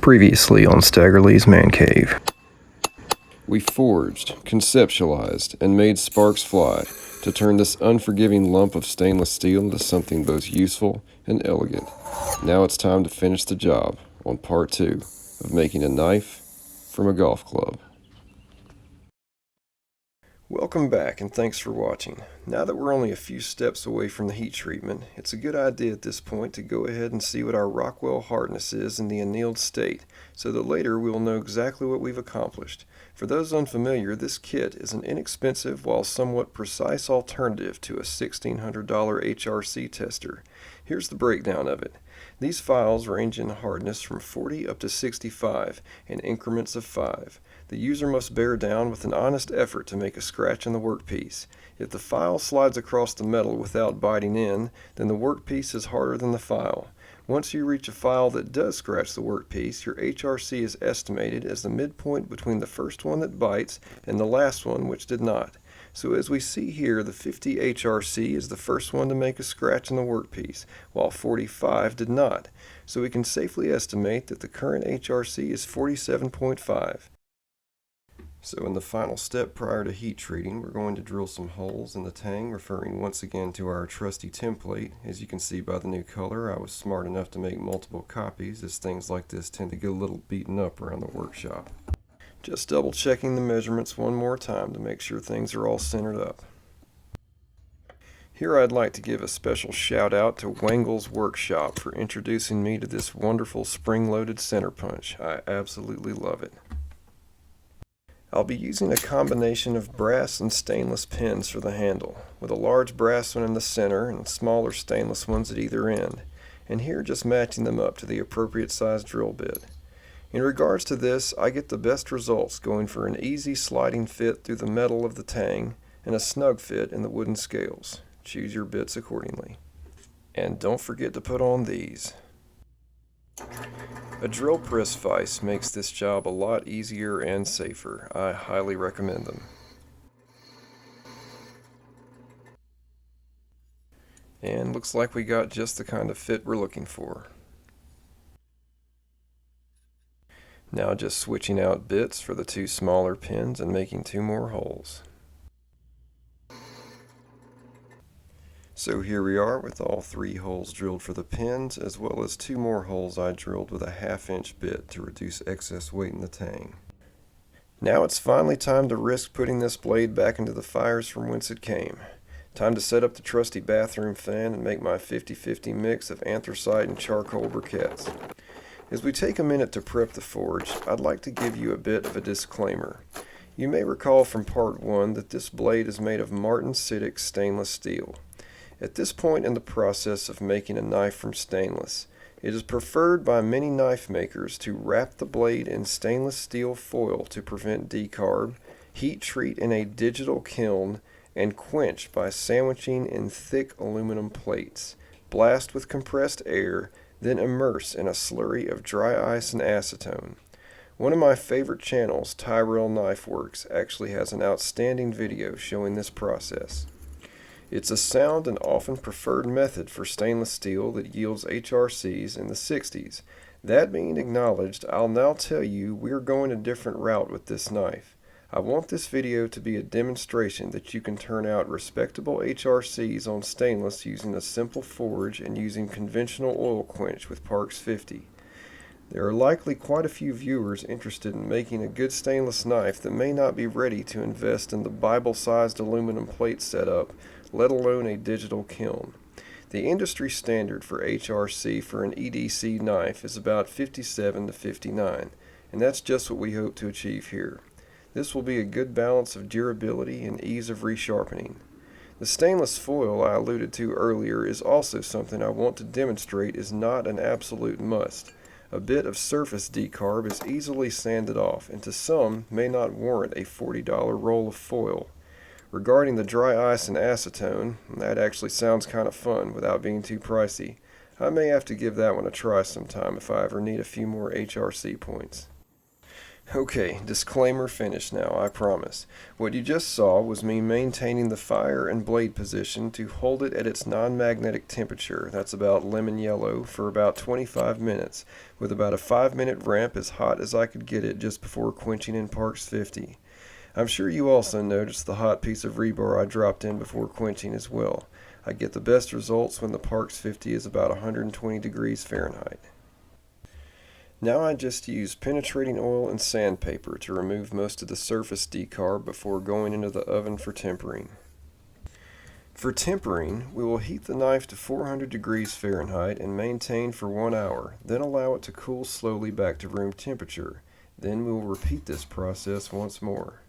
Previously on Staggerly's Man Cave. We forged, conceptualized, and made sparks fly to turn this unforgiving lump of stainless steel into something both useful and elegant. Now it's time to finish the job on part 2 of making a knife from a golf club. Welcome back and thanks for watching. Now that we're only a few steps away from the heat treatment, it's a good idea at this point to go ahead and see what our Rockwell hardness is in the annealed state, so that later we'll know exactly what we've accomplished. For those unfamiliar, this kit is an inexpensive while somewhat precise alternative to a $1,600 HRC tester. Here's the breakdown of it. These files range in hardness from 40 up to 65 in increments of 5. The user must bear down with an honest effort to make a scratch in the workpiece. If the file slides across the metal without biting in, then the workpiece is harder than the file. Once you reach a file that does scratch the workpiece, your HRC is estimated as the midpoint between the first one that bites and the last one which did not. So as we see here, the 50 HRC is the first one to make a scratch in the workpiece, while 45 did not. So we can safely estimate that the current HRC is 47.5. So in the final step prior to heat treating, we're going to drill some holes in the tang, referring once again to our trusty template. As you can see by the new color, I was smart enough to make multiple copies, as things like this tend to get a little beaten up around the workshop. Just double checking the measurements one more time to make sure things are all centered up. Here I'd like to give a special shout out to Wengel's Workshop for introducing me to this wonderful spring-loaded center punch. I absolutely love it. I'll be using a combination of brass and stainless pins for the handle, with a large brass one in the center and smaller stainless ones at either end, and here just matching them up to the appropriate size drill bit. In regards to this, I get the best results going for an easy sliding fit through the metal of the tang and a snug fit in the wooden scales. Choose your bits accordingly. And don't forget to put on these. A drill press vise makes this job a lot easier and safer. I highly recommend them. And looks like we got just the kind of fit we're looking for. Now just switching out bits for the 2 smaller pins and making 2 more holes. So here we are with all 3 holes drilled for the pins, as well as 2 more holes I drilled with a 1/2 inch bit to reduce excess weight in the tang. Now it's finally time to risk putting this blade back into the fires from whence it came. Time to set up the trusty bathroom fan and make my 50-50 mix of anthracite and charcoal briquettes. As we take a minute to prep the forge, I'd like to give you a bit of a disclaimer. You may recall from part 1 that this blade is made of martensitic stainless steel. At this point in the process of making a knife from stainless, it is preferred by many knife makers to wrap the blade in stainless steel foil to prevent decarb, heat treat in a digital kiln, and quench by sandwiching in thick aluminum plates, blast with compressed air, then immerse in a slurry of dry ice and acetone. One of my favorite channels, Tyrell Knife Works, actually has an outstanding video showing this process. It's a sound and often preferred method for stainless steel that yields HRCs in the 60s. That being acknowledged, I'll now tell you we're going a different route with this knife. I want this video to be a demonstration that you can turn out respectable HRCs on stainless using a simple forge and using conventional oil quench with Parks 50. There are likely quite a few viewers interested in making a good stainless knife that may not be ready to invest in the Bible-sized aluminum plate setup, let alone a digital kiln. The industry standard for HRC for an EDC knife is about 57 to 59, and that's just what we hope to achieve here. This will be a good balance of durability and ease of resharpening. The stainless foil I alluded to earlier is also something I want to demonstrate is not an absolute must. A bit of surface decarb is easily sanded off, and to some may not warrant a $40 roll of foil. Regarding the dry ice and acetone, that actually sounds kind of fun without being too pricey. I may have to give that one a try sometime if I ever need a few more HRC points. Okay, disclaimer finished now, I promise. What you just saw was me maintaining the fire and blade position to hold it at its non-magnetic temperature, that's about lemon yellow, for about 25 minutes, with about a 5-minute ramp as hot as I could get it just before quenching in Parks 50. I'm sure you also noticed the hot piece of rebar I dropped in before quenching as well. I get the best results when the Parks 50 is about 120 degrees Fahrenheit. Now I just use penetrating oil and sandpaper to remove most of the surface decarb before going into the oven for tempering. For tempering, we will heat the knife to 400 degrees Fahrenheit and maintain for 1 hour, then allow it to cool slowly back to room temperature. Then we will repeat this process once more.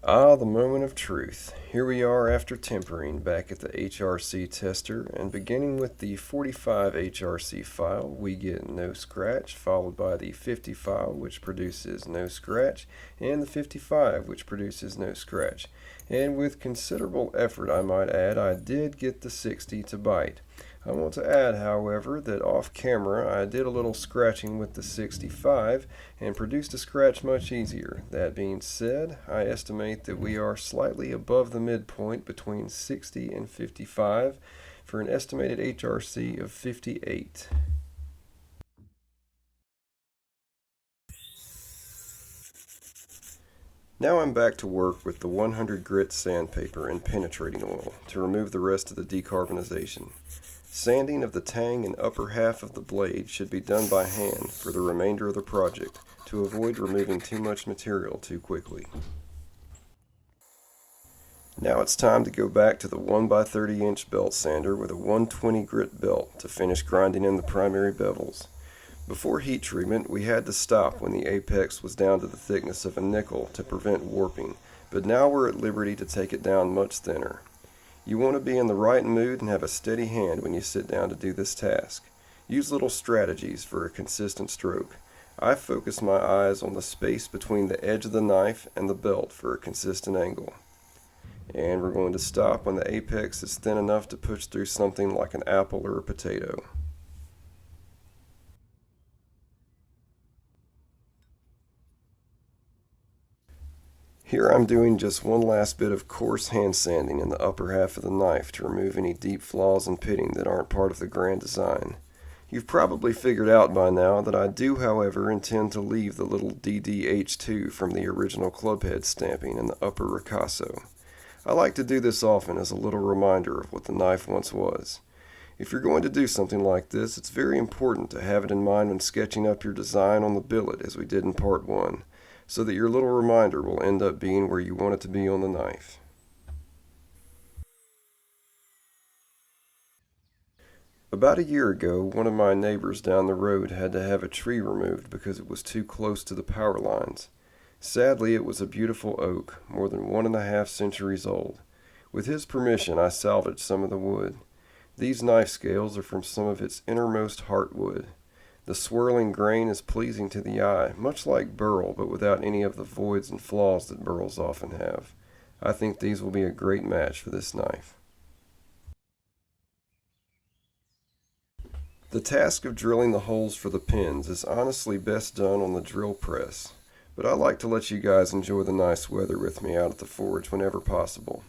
Ah, the moment of truth. Here we are after tempering back at the HRC tester, and beginning with the 45 HRC file, we get no scratch, followed by the 50 file, which produces no scratch, and the 55, which produces no scratch. And with considerable effort, I might add, I did get the 60 to bite. I want to add, however, that off camera I did a little scratching with the 65 and produced a scratch much easier. That being said, I estimate that we are slightly above the midpoint between 60 and 55 for an estimated HRC of 58. Now I'm back to work with the 100 grit sandpaper and penetrating oil to remove the rest of the decarbonization. Sanding of the tang and upper half of the blade should be done by hand for the remainder of the project to avoid removing too much material too quickly. Now it's time to go back to the 1x30 inch belt sander with a 120 grit belt to finish grinding in the primary bevels. Before heat treatment, we had to stop when the apex was down to the thickness of a nickel to prevent warping, but now we're at liberty to take it down much thinner. You want to be in the right mood and have a steady hand when you sit down to do this task. Use little strategies for a consistent stroke. I focus my eyes on the space between the edge of the knife and the belt for a consistent angle. And we're going to stop when the apex is thin enough to push through something like an apple or a potato. Here I'm doing just one last bit of coarse hand sanding in the upper half of the knife to remove any deep flaws and pitting that aren't part of the grand design. You've probably figured out by now that I do, however, intend to leave the little DDH2 from the original clubhead stamping in the upper ricasso. I like to do this often as a little reminder of what the knife once was. If you're going to do something like this, it's very important to have it in mind when sketching up your design on the billet as we did in part 1. So that your little reminder will end up being where you want it to be on the knife. About a year ago, one of my neighbors down the road had to have a tree removed because it was too close to the power lines. Sadly, it was a beautiful oak, more than 1.5 centuries old. With his permission, I salvaged some of the wood. These knife scales are from some of its innermost heartwood. The swirling grain is pleasing to the eye, much like burl, but without any of the voids and flaws that burls often have. I think these will be a great match for this knife. The task of drilling the holes for the pins is honestly best done on the drill press, but I like to let you guys enjoy the nice weather with me out at the forge whenever possible.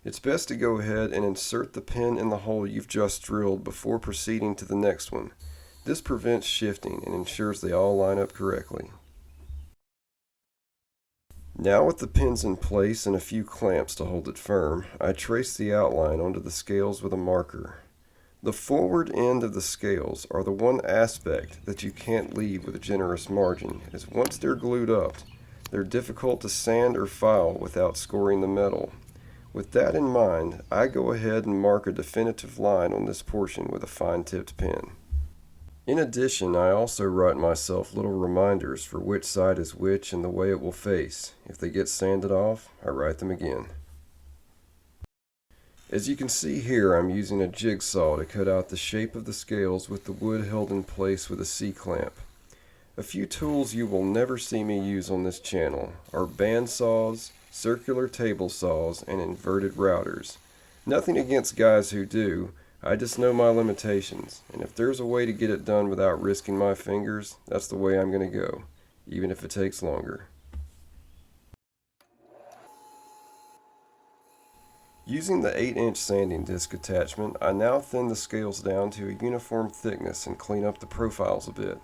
It's best to go ahead and insert the pin in the hole you've just drilled before proceeding to the next one. This prevents shifting and ensures they all line up correctly. Now with the pins in place and a few clamps to hold it firm, I trace the outline onto the scales with a marker. The forward end of the scales are the one aspect that you can't leave with a generous margin, as once they're glued up, they're difficult to sand or file without scoring the metal. With that in mind, I go ahead and mark a definitive line on this portion with a fine-tipped pen. In addition, I also write myself little reminders for which side is which and the way it will face. If they get sanded off, I write them again. As you can see here, I'm using a jigsaw to cut out the shape of the scales with the wood held in place with a C-clamp. A few tools you will never see me use on this channel are band saws, circular table saws, and inverted routers. Nothing against guys who do. I just know my limitations, and if there's a way to get it done without risking my fingers, that's the way I'm going to go, even if it takes longer. Using the 8-inch sanding disc attachment, I now thin the scales down to a uniform thickness and clean up the profiles a bit.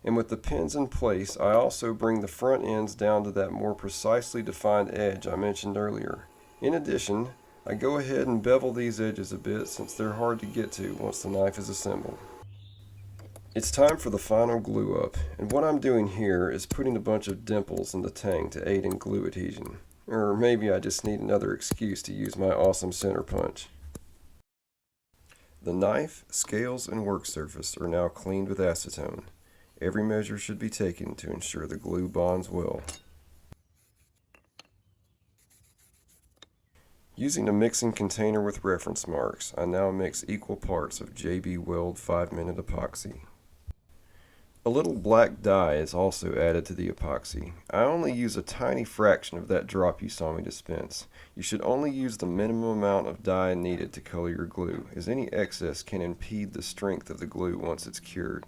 And with the pins in place, I also bring the front ends down to that more precisely defined edge I mentioned earlier. In addition, I go ahead and bevel these edges a bit since they're hard to get to once the knife is assembled. It's time for the final glue up, and what I'm doing here is putting a bunch of dimples in the tang to aid in glue adhesion. Or maybe I just need another excuse to use my awesome center punch. The knife, scales, and work surface are now cleaned with acetone. Every measure should be taken to ensure the glue bonds well. Using a mixing container with reference marks, I now mix equal parts of beveled 5-minute epoxy. A little black dye is also added to the epoxy. I only use a tiny fraction of that drop you saw me dispense. You should only use the minimum amount of dye needed to color your glue, as any excess can impede the strength of the glue once it's cured.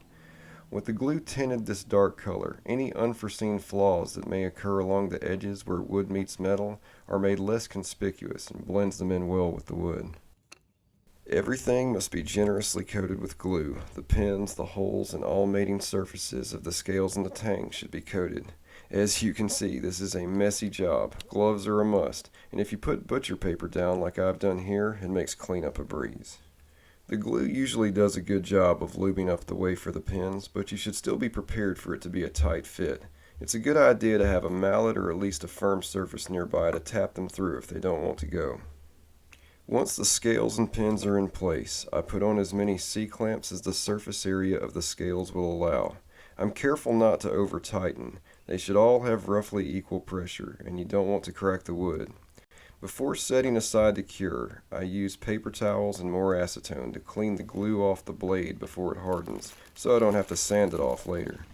With the glue tinted this dark color, any unforeseen flaws that may occur along the edges where wood meets metal are made less conspicuous and blends them in well with the wood. Everything must be generously coated with glue. The pins, the holes, and all mating surfaces of the scales and the tang should be coated. As you can see, this is a messy job. Gloves are a must, and if you put butcher paper down like I've done here, it makes cleanup a breeze. The glue usually does a good job of lubing up the way for the pins, but you should still be prepared for it to be a tight fit. It's a good idea to have a mallet or at least a firm surface nearby to tap them through if they don't want to go. Once the scales and pins are in place, I put on as many C-clamps as the surface area of the scales will allow. I'm careful not to over-tighten. They should all have roughly equal pressure, and you don't want to crack the wood. Before setting aside to cure, I use paper towels and more acetone to clean the glue off the blade before it hardens, so I don't have to sand it off later.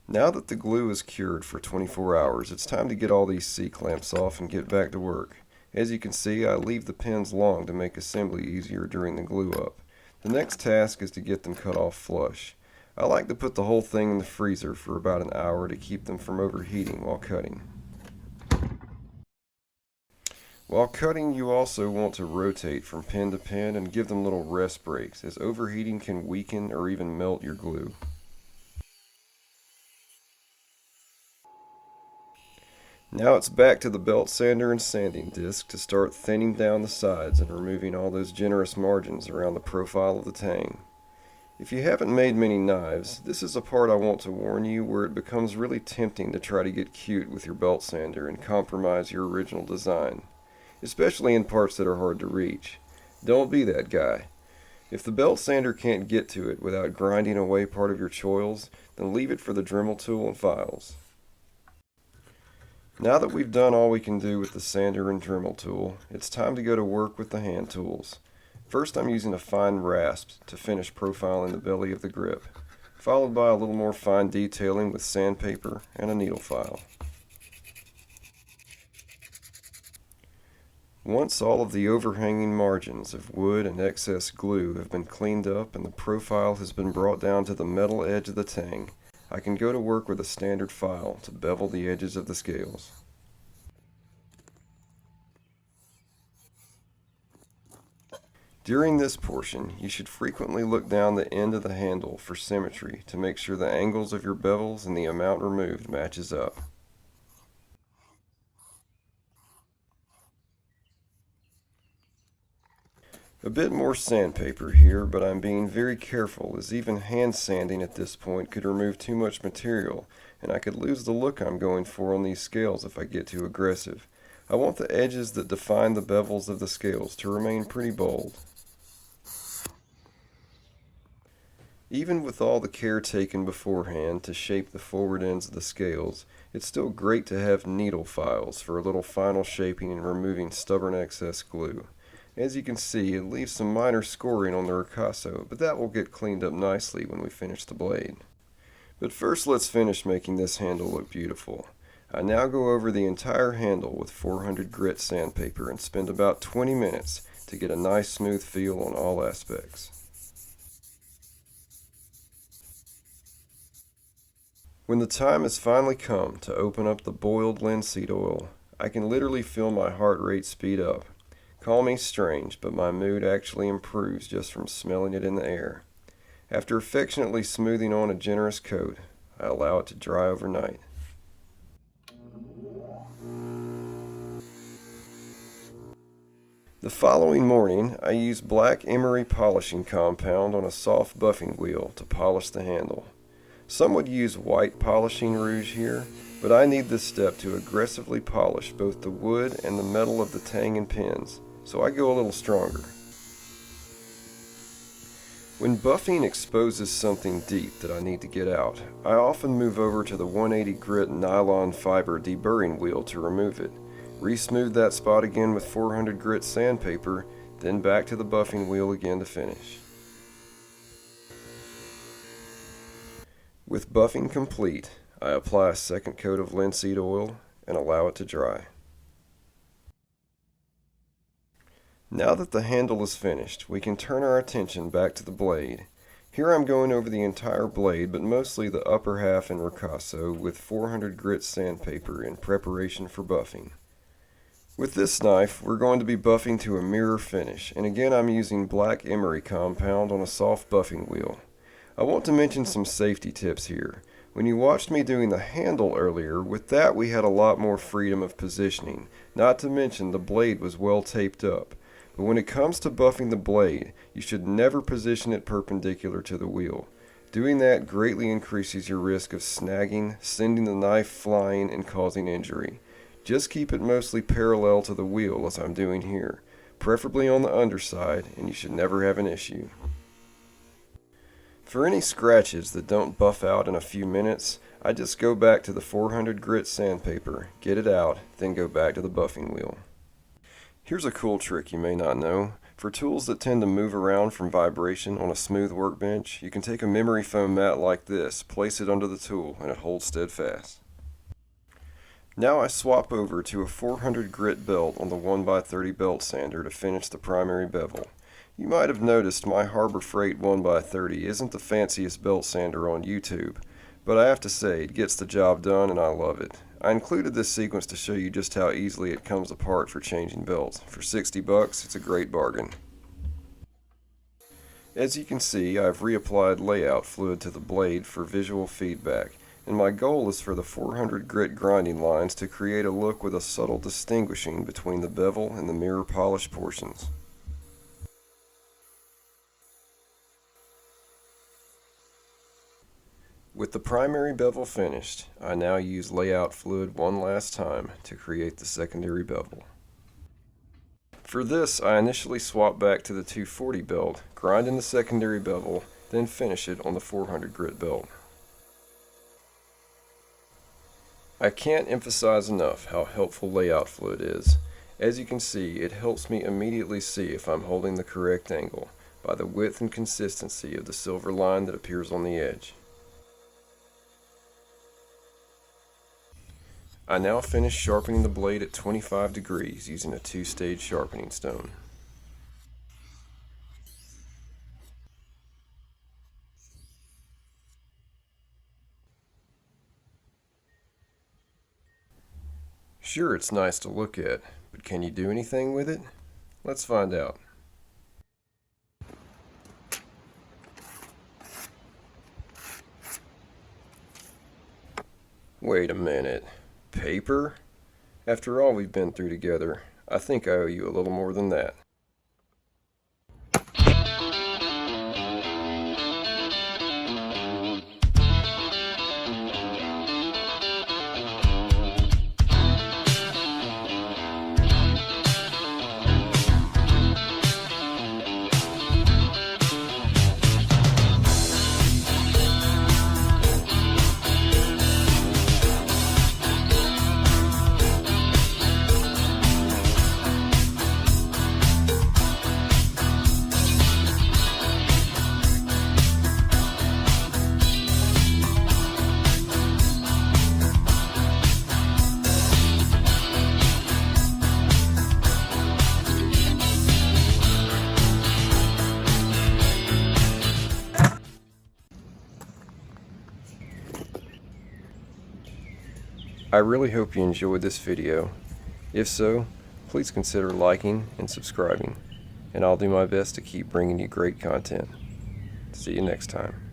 Now that the glue is cured for 24 hours, it's time to get all these C-clamps off and get back to work. As you can see, I leave the pins long to make assembly easier during the glue up. The next task is to get them cut off flush. I like to put the whole thing in the freezer for about an hour to keep them from overheating while cutting. While cutting, you also want to rotate from pin to pin and give them little rest breaks, as overheating can weaken or even melt your glue. Now it's back to the belt sander and sanding disc to start thinning down the sides and removing all those generous margins around the profile of the tang. If you haven't made many knives, this is a part I want to warn you where it becomes really tempting to try to get cute with your belt sander and compromise your original design, especially in parts that are hard to reach. Don't be that guy. If the belt sander can't get to it without grinding away part of your choils, then leave it for the Dremel tool and files. Now that we've done all we can do with the sander and Dremel tool, it's time to go to work with the hand tools. First, I'm using a fine rasp to finish profiling the belly of the grip, followed by a little more fine detailing with sandpaper and a needle file. Once all of the overhanging margins of wood and excess glue have been cleaned up and the profile has been brought down to the metal edge of the tang, I can go to work with a standard file to bevel the edges of the scales. During this portion, you should frequently look down the end of the handle for symmetry to make sure the angles of your bevels and the amount removed matches up. A bit more sandpaper here, but I'm being very careful as even hand sanding at this point could remove too much material and I could lose the look I'm going for on these scales if I get too aggressive. I want the edges that define the bevels of the scales to remain pretty bold. Even with all the care taken beforehand to shape the forward ends of the scales, it's still great to have needle files for a little final shaping and removing stubborn excess glue. As you can see, it leaves some minor scoring on the ricasso, but that will get cleaned up nicely when we finish the blade. But first let's finish making this handle look beautiful. I now go over the entire handle with 400 grit sandpaper and spend about 20 minutes to get a nice smooth feel on all aspects. When the time has finally come to open up the boiled linseed oil, I can literally feel my heart rate speed up. Call me strange, but my mood actually improves just from smelling it in the air. After affectionately smoothing on a generous coat, I allow it to dry overnight. The following morning, I use black emery polishing compound on a soft buffing wheel to polish the handle. Some would use white polishing rouge here, but I need this step to aggressively polish both the wood and the metal of the tang and pins, so I go a little stronger. When buffing exposes something deep that I need to get out, I often move over to the 180 grit nylon fiber deburring wheel to remove it. Re-smooth that spot again with 400 grit sandpaper, then back to the buffing wheel again to finish. With buffing complete, I apply a second coat of linseed oil and allow it to dry. Now that the handle is finished, we can turn our attention back to the blade. Here I'm going over the entire blade, but mostly the upper half in ricasso with 400 grit sandpaper in preparation for buffing. With this knife, we're going to be buffing to a mirror finish, and again I'm using black emery compound on a soft buffing wheel. I want to mention some safety tips here. When you watched me doing the handle earlier, with that we had a lot more freedom of positioning, not to mention the blade was well taped up. But when it comes to buffing the blade, you should never position it perpendicular to the wheel. Doing that greatly increases your risk of snagging, sending the knife flying, and causing injury. Just keep it mostly parallel to the wheel as I'm doing here, preferably on the underside, and you should never have an issue. For any scratches that don't buff out in a few minutes, I just go back to the 400 grit sandpaper, get it out, then go back to the buffing wheel. Here's a cool trick you may not know. For tools that tend to move around from vibration on a smooth workbench, you can take a memory foam mat like this, place it under the tool, and it holds steadfast. Now I swap over to a 400 grit belt on the 1x30 belt sander to finish the primary bevel. You might have noticed my Harbor Freight 1x30 isn't the fanciest belt sander on YouTube, but I have to say it gets the job done and I love it. I included this sequence to show you just how easily it comes apart for changing belts. For $60, it's a great bargain. As you can see, I've reapplied layout fluid to the blade for visual feedback, and my goal is for the 400 grit grinding lines to create a look with a subtle distinguishing between the bevel and the mirror polish portions. With the primary bevel finished, I now use layout fluid one last time to create the secondary bevel. For this, I initially swap back to the 240 belt, grind in the secondary bevel, then finish it on the 400 grit belt. I can't emphasize enough how helpful layout fluid is. As you can see, it helps me immediately see if I'm holding the correct angle by the width and consistency of the silver line that appears on the edge. I now finish sharpening the blade at 25 degrees using a 2-stage sharpening stone. Sure, it's nice to look at, but can you do anything with it? Let's find out. Wait a minute. Paper? After all we've been through together, I think I owe you a little more than that. I really hope you enjoyed this video. If so, please consider liking and subscribing, and I'll do my best to keep bringing you great content. See you next time.